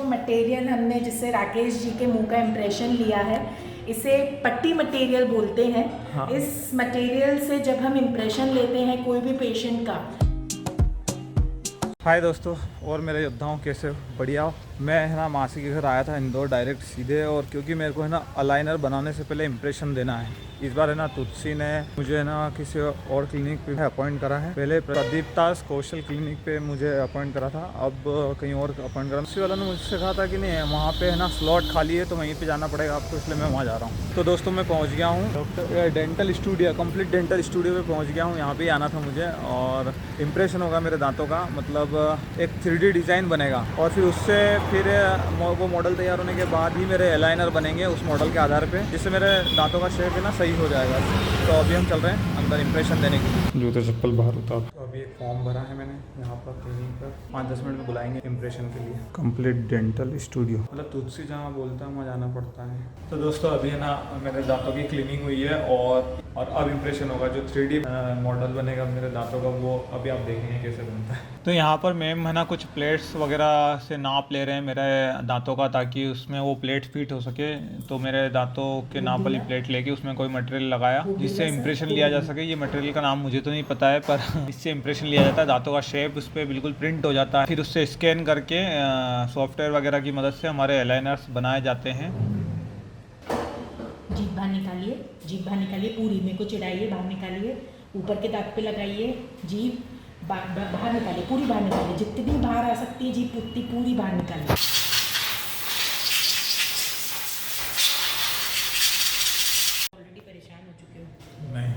Material हमने जिससे राकेश जी के मुंह का इम्प्रेशन लिया है, इसे पट्टी मटेरियल बोलते हैं। हाँ। इस मटेरियल से जब हम इम्प्रेशन लेते हैं कोई भी पेशेंट का। हाय दोस्तों और मेरे योद्धाओं, कैसे हो? बढ़िया हो? मैं है ना मासी के घर आया था इंदौर डायरेक्ट सीधे, और क्योंकि मेरे को है ना अलाइनर बनाने से पहले इम्प्रेशन देना है। इस बार है ना तुलसी ने मुझे है ना किसी और क्लिनिक पे अपॉइंट करा है। पहले प्रदीप दास कौशल क्लिनिक पे मुझे अपॉइंट करा था, अब कहीं और अपॉइंट करा। उसी वाला ने मुझसे कहा था कि नहीं वहाँ पे है ना स्लॉट खाली है तो वहीं पे जाना पड़ेगा आपको, इसलिए मैं वहाँ जा रहा हूँ। तो दोस्तों मैं पहुँच गया हूँ doctor dental studio, complete dental studio पे पहुँच गया हूँ। यहाँ पे आना था मुझे, और इम्प्रेशन होगा मेरे दांतों का, मतलब एक 3D डिज़ाइन बनेगा, और फिर उससे फिर वो मॉडल तैयार होने के बाद ही मेरे अलाइनर बनेंगे उस मॉडल के आधार पे, जिससे मेरे दांतों का शेप है ना सही हो जाएगा। तो अभी हम चल रहे हैं अंदर इम्प्रेशन देने के लिए। जूते चप्पल बाहर उतार। तो अभी एक फॉर्म भरा है मैंने यहाँ पर क्लिनिक पर, 5-10 मिनट में बुलाएंगे इम्प्रेशन के लिए। कंप्लीट डेंटल स्टूडियो, मतलब तुलसी जहाँ बोलता है वहाँ जाना पड़ता है। तो दोस्तों अभी है ना मेरे दांतों की क्लीनिंग हुई है, और अब इम्प्रेशन होगा, जो 3D मॉडल बनेगा मेरे दांतों का, वो अभी आप देखेंगे कैसे बनता है। तो यहाँ पर मैम है ना कुछ प्लेट्स वगैरह से नाप ले रहे हैं मेरे दांतों का, ताकि उसमें वो प्लेट फिट हो सके। तो मेरे दांतों के नाप वाली प्लेट लेके उसमें कोई मटेरियल लगाया जिससे इम्प्रेशन लिया जा सके। ये मटेरियल का नाम मुझे तो नहीं पता है, पर इससे इम्प्रेशन लिया जाता है, दांतों का शेप उस पर बिल्कुल प्रिंट हो जाता है। फिर उससे स्कैन करके सॉफ्टवेयर वगैरह की मदद से हमारे अलाइनर्स बनाए जाते हैं। जीभ बाहर निकालिए, जीभ बाहर निकालिए, पूरी मेरे को चिढ़ाइए, बाहर निकालिए, ऊपर के दांत पे लगाइए, जीभ बाहर निकालिए, पूरी बाहर निकालिए, जितनी बाहर आ सकती है जीभ उतनी पूरी बाहर निकालिए। ऑलरेडी परेशान हो चुके हो? नहीं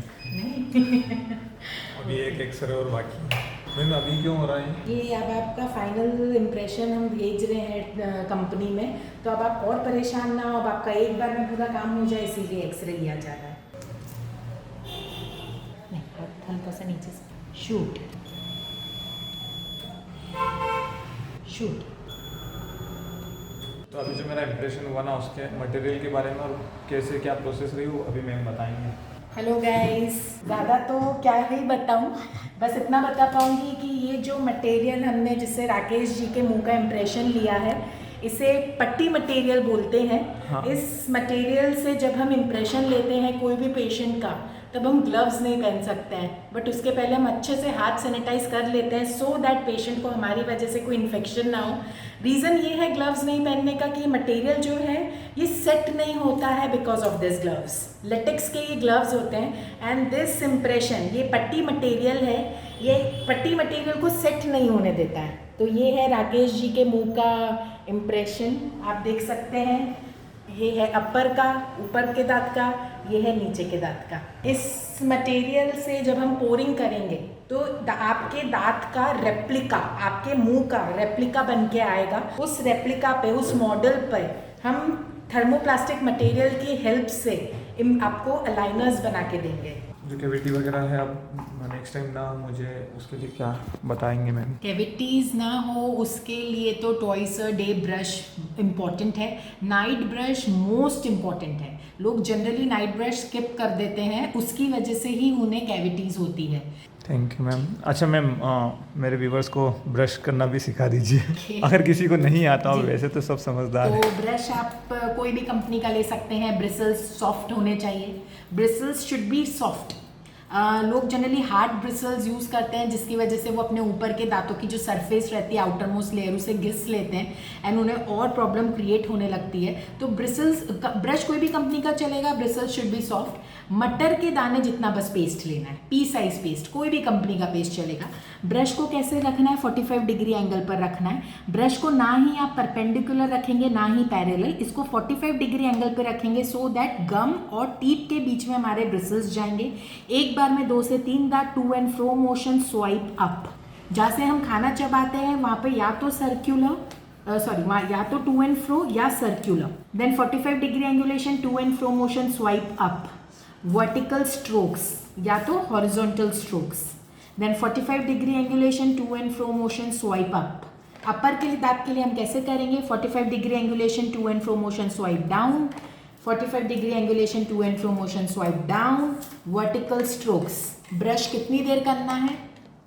अभी एक एक्सरे और बाकी है। मैम अभी क्यों हो रहा है ये? अब आपका फाइनल इम्प्रेशन हम भेज रहे हैं कंपनी में, तो अब आप और परेशान ना हो, अब आपका एक बार में पूरा काम हो जाए, इसीलिए एक्सरे लिया जा रहा है। नहीं, हल्का सा नीचे से शूट शूट। तो अभी जो मेरा इम्प्रेशन हुआ ना, उसके मटेरियल के बारे में और कैसे क्या प्रोसेस रही वो अभी मैम बताएंगे। हेलो गाइस, ज़्यादा तो क्या ही बताऊं, बस इतना बता पाऊंगी कि ये जो मटेरियल हमने जिससे राकेश जी के मुंह का इम्प्रेशन लिया है, इसे पट्टी मटेरियल बोलते हैं। हाँ। इस मटेरियल से जब हम इम्प्रेशन लेते हैं कोई भी पेशेंट का, तब हम ग्लव्स नहीं पहन सकते हैं, बट उसके पहले हम अच्छे से हाथ सैनिटाइज कर लेते हैं, सो दैट पेशेंट को हमारी वजह से कोई इन्फेक्शन ना हो। रीज़न ये है ग्लव्स नहीं पहनने का कि मटेरियल जो है ये सेट नहीं होता है because of this gloves. Latex के ये ग्लव्स होते हैं, एंड दिस इम्प्रेशन, ये पट्टी मटेरियल है, ये पट्टी मटेरियल को सेट नहीं होने देता है। तो ये है राकेश जी के मुंह का इम्प्रेशन, आप देख सकते हैं। ये है अपर का, ऊपर के दांत का, ये है नीचे के दांत का। इस मटेरियल से जब हम पोरिंग करेंगे तो आपके दांत का रेप्लिका, आपके मुंह का रेप्लिका बन के आएगा। उस रेप्लिका पे, उस मॉडल पे हम थर्मोप्लास्टिक मटेरियल की हेल्प से आपको अलाइनर्स बना के देंगे। जो कैविटी वगैरह है, अब नेक्स्ट टाइम ना मुझे उसके लिए क्या बताएंगे मैम? कैविटीज़ ना हो उसके लिए तो twice a day brush important है। नाइट ब्रश मोस्ट इम्पॉर्टेंट है। लोग जनरली नाइट ब्रश स्किप कर देते हैं, उसकी वजह से ही उन्हें कैविटीज़ होती है। Thank you ma'am. अच्छा मैम, मेरे व्यूवर्स को ब्रश करना भी सिखा दीजिए अगर किसी को नहीं आता हो। वैसे तो सब समझदार है। तो ब्रश आप कोई भी कंपनी का ले सकते हैं। ब्रिसल्स सॉफ्ट होने चाहिए, ब्रिसल्स शुड बी सॉफ्ट। लोग जनरली हार्ड ब्रिसल्स यूज़ करते हैं, जिसकी वजह से वो अपने ऊपर के दांतों की जो सरफेस रहती है, आउटर मोस्ट लेयर, उसे घिस लेते हैं, एंड उन्हें और प्रॉब्लम क्रिएट होने लगती है। तो ब्रश कोई भी कंपनी का चलेगा, ब्रिसल्स शुड बी सॉफ्ट। मटर के दाने जितना बस पेस्ट लेना है, पी साइज पेस्ट, कोई भी कंपनी का पेस्ट चलेगा। ब्रश को कैसे रखना है? 45 डिग्री एंगल पर रखना है। ब्रश को ना ही आप परपेंडिकुलर रखेंगे ना ही पैरेलल, इसको 45 डिग्री एंगल पर रखेंगे, सो दैट गम और टीथ के बीच में हमारे ब्रिसल्स जाएंगे। एक बार में 2 से 3 बार to and fro motion swipe up. जहाँ से हम खाना चबाते हैं वहाँ पे या तो या तो टू एंड फ्रो या circular. Then 45 degree angulation, to and fro motion swipe up. Vertical strokes या तो horizontal strokes. Then 45 degree angulation, to and fro motion swipe up. Upper के दांत के लिए हम कैसे करेंगे? 45 degree angulation, to and fro motion swipe down. 45 degree angulation, to and fro motion swipe down. Vertical strokes. Brush कितनी देर करना है?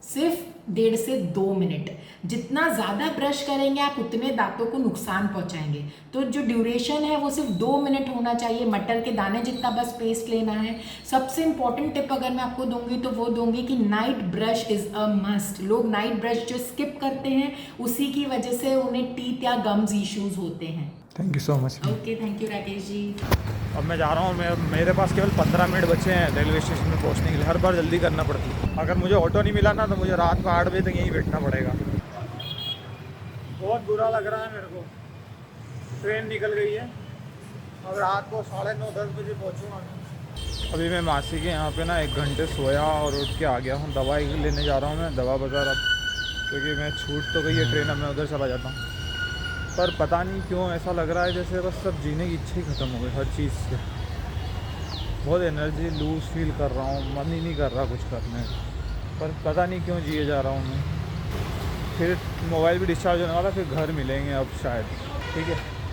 सिर्फ 1.5 से 2 मिनट। जितना ज़्यादा ब्रश करेंगे आप उतने दांतों को नुकसान पहुंचाएंगे। तो जो ड्यूरेशन है वो सिर्फ 2 मिनट होना चाहिए। मटर के दाने जितना बस पेस्ट लेना है। सबसे इंपॉर्टेंट टिप अगर मैं आपको दूंगी तो वो दूंगी कि night brush is a must. लोग नाइट ब्रश जो स्किप करते हैं उसी की वजह से उन्हें टीथ या गम्स इश्यूज होते हैं। Thank you so much. Okay, thank you Rakesh ji. अब मैं जा रहा हूँ, मेरे पास केवल 15 मिनट बचे हैं रेलवे स्टेशन में पहुँचने के लिए। हर बार जल्दी करना पड़ती है। अगर मुझे ऑटो नहीं मिला ना तो मुझे रात को 8 बजे तक यहीं बैठना पड़ेगा। बहुत बुरा लग रहा है मेरे को। ट्रेन निकल गई है, अब रात को 9:30-10 बजे पहुँचूँगा। अभी मैं मासी के यहाँ पे ना 1 घंटे सोया और उठ के आ गया हूँ। दवाई लेने जा रहा हूँ मैं दवा बाज़ार अब, क्योंकि मैं छूट तो गई है ट्रेन, अब मैं उधर चला जाता हूँ। पर पता नहीं क्यों ऐसा लग रहा है जैसे बस सब जीने की इच्छा ही ख़त्म हो गई हर चीज़ से। बहुत एनर्जी लूज़ फील कर रहा हूँ, मन ही नहीं कर रहा कुछ करने का। पर पता नहीं क्यों जिए जा रहा हूँ मैं। फिर मोबाइल भी डिस्चार्ज होने वाला, फिर घर मिलेंगे अब शायद। ठीक है।